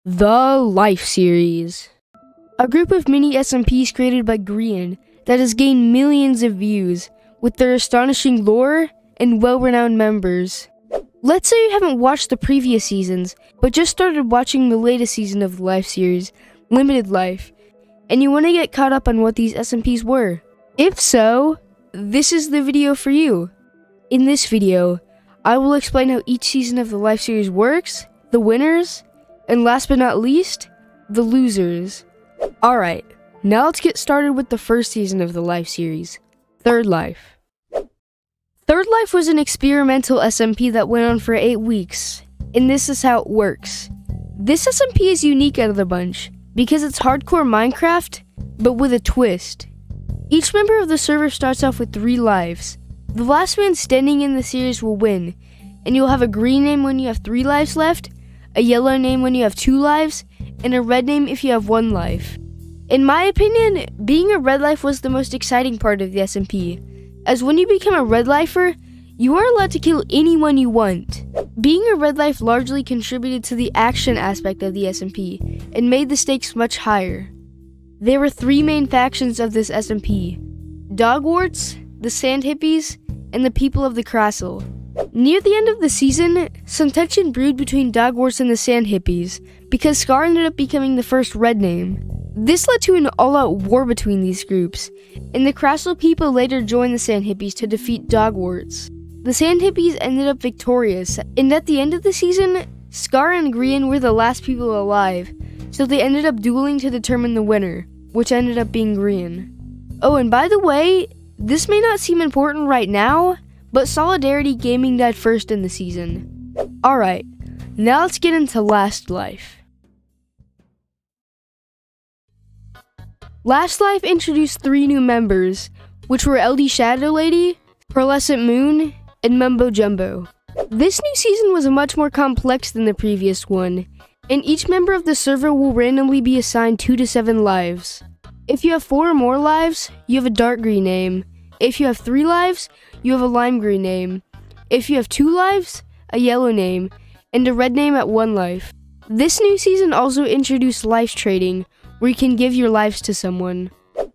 The Life series. A group of mini SMPs created by Grian that has gained millions of views with their astonishing lore and well-renowned members. Let's say you haven't watched the previous seasons, but just started watching the latest season of the Life series, Limited Life, and you want to get caught up on what these SMPs were. If so, this is the video for you. In this video, I will explain how each season of the Life series works, the winners, and last but not least, the losers. Alright, now let's get started with the first season of the Life series, Third Life. Third Life was an experimental SMP that went on for 8 weeks, and this is how it works. This SMP is unique out of the bunch, because it's hardcore Minecraft, but with a twist. Each member of the server starts off with 3 lives. The last man standing in the series will win, and you'll have a green name when you have 3 lives left, a yellow name when you have 2 lives, and a red name if you have 1 life. In my opinion, being a red life was the most exciting part of the SMP, as when you become a red lifer, you are allowed to kill anyone you want. Being a red life largely contributed to the action aspect of the SMP, and made the stakes much higher. There were 3 main factions of this SMP: Dogwarts, the Sand Hippies, and the people of the Castle. Near the end of the season, some tension brewed between Dogwarts and the Sand Hippies, because Scar ended up becoming the first red name. This led to an all-out war between these groups, and the Castle people later joined the Sand Hippies to defeat Dogwarts. The Sand Hippies ended up victorious, and at the end of the season, Scar and Grian were the last people alive, so they ended up dueling to determine the winner, which ended up being Grian. Oh, and by the way, this may not seem important right now, but Solidarity Gaming died first in the season. Alright, now let's get into Last Life. Last Life introduced 3 new members, which were LD Shadow Lady, Pearlescent Moon, and Mumbo Jumbo. This new season was much more complex than the previous one, and each member of the server will randomly be assigned 2 to 7 lives. If you have 4 or more lives, you have a dark green name. If you have 3 lives, you have a lime green name. If you have 2 lives, a yellow name, and a red name at 1 life. This new season also introduced life trading, where you can give your lives to someone.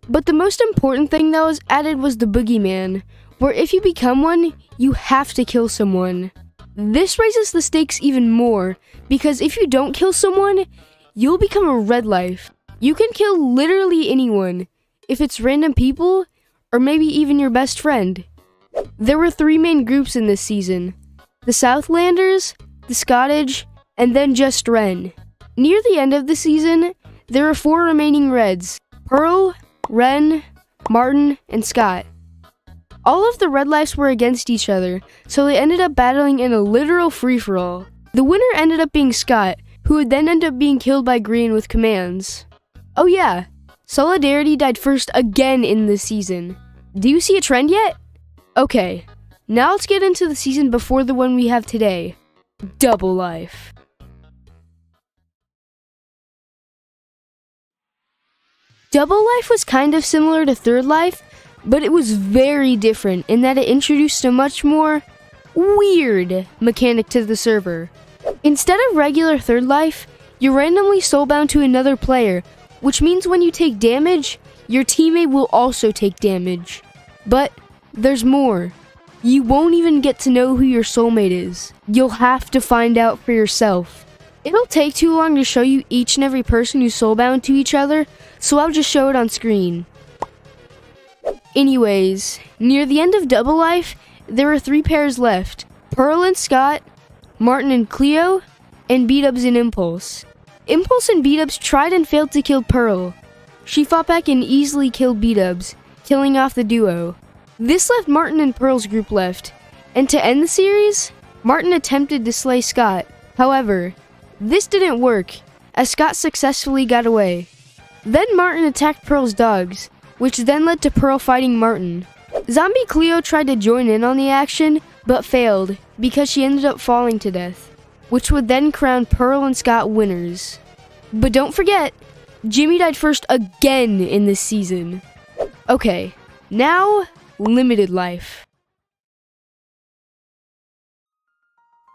But the most important thing that was added was the Boogeyman, where if you become one, you have to kill someone. This raises the stakes even more, because if you don't kill someone, you'll become a red life. You can kill literally anyone, if it's random people, or maybe even your best friend. There were 3 main groups in this season: the Southlanders, the Scottish, and then just Ren. Near the end of the season, there were 4 remaining Reds: Pearl, Ren, Martin, and Scott. All of the red lives were against each other, so they ended up battling in a literal free-for-all. The winner ended up being Scott, who would then end up being killed by Grian with commands. Oh yeah, Solidarity died first again in this season. Do you see a trend yet? Okay, now let's get into the season before the one we have today, Double Life. Double Life was kind of similar to Third Life, but it was very different in that it introduced a much more weird mechanic to the server. Instead of regular Third Life, you're randomly soulbound to another player, which means when you take damage, your teammate will also take damage. But there's more. You won't even get to know who your soulmate is. You'll have to find out for yourself. It'll take too long to show you each and every person who's soulbound to each other, so I'll just show it on screen. Anyways, near the end of Double Life, there were 3 pairs left: Pearl and Scott, Martin and Cleo, and B-Dubs and Impulse. Impulse and B-Dubs tried and failed to kill Pearl. She fought back and easily killed B-Dubs, killing off the duo. This left Martin and Pearl's group left, and to end the series, Martin attempted to slay Scott. However, this didn't work, as Scott successfully got away. Then Martin attacked Pearl's dogs, which then led to Pearl fighting Martin. Zombie Cleo tried to join in on the action, but failed, because she ended up falling to death, which would then crown Pearl and Scott winners. But don't forget, Jimmy died first again in this season. Okay, now, Limited Life.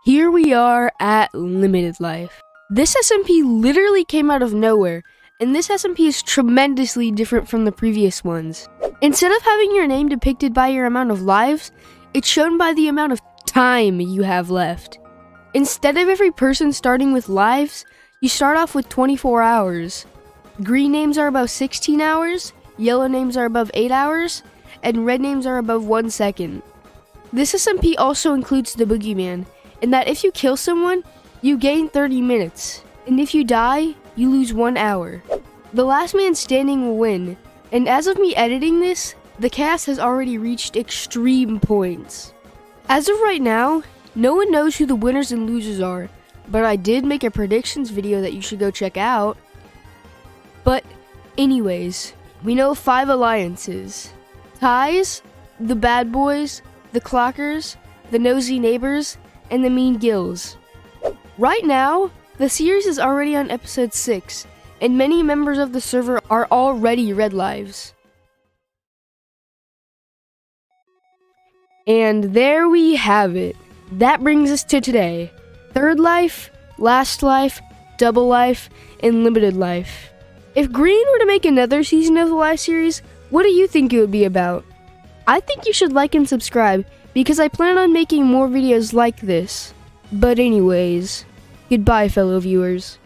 Here we are at Limited Life. This SMP literally came out of nowhere, and this SMP is tremendously different from the previous ones. Instead of having your name depicted by your amount of lives, it's shown by the amount of time you have left. Instead of every person starting with lives, you start off with 24 hours. Green names are above 16 hours, yellow names are above 8 hours, and red names are above 1 second. This SMP also includes the Boogeyman, in that if you kill someone, you gain 30 minutes, and if you die, you lose 1 hour. The last man standing will win, and as of me editing this, the cast has already reached extreme points. As of right now, no one knows who the winners and losers are, but I did make a predictions video that you should go check out. But anyways, we know 5 alliances. Ties, the Bad Boys, the Clockers, the Nosy Neighbors, and the Mean Gills. Right now, the series is already on episode 6, and many members of the server are already red lives. And there we have it. That brings us to today. Third life, last life, double life, and limited life. If Grian were to make another season of the live series, what do you think it would be about? I think you should like and subscribe, because I plan on making more videos like this. But anyways, goodbye fellow viewers.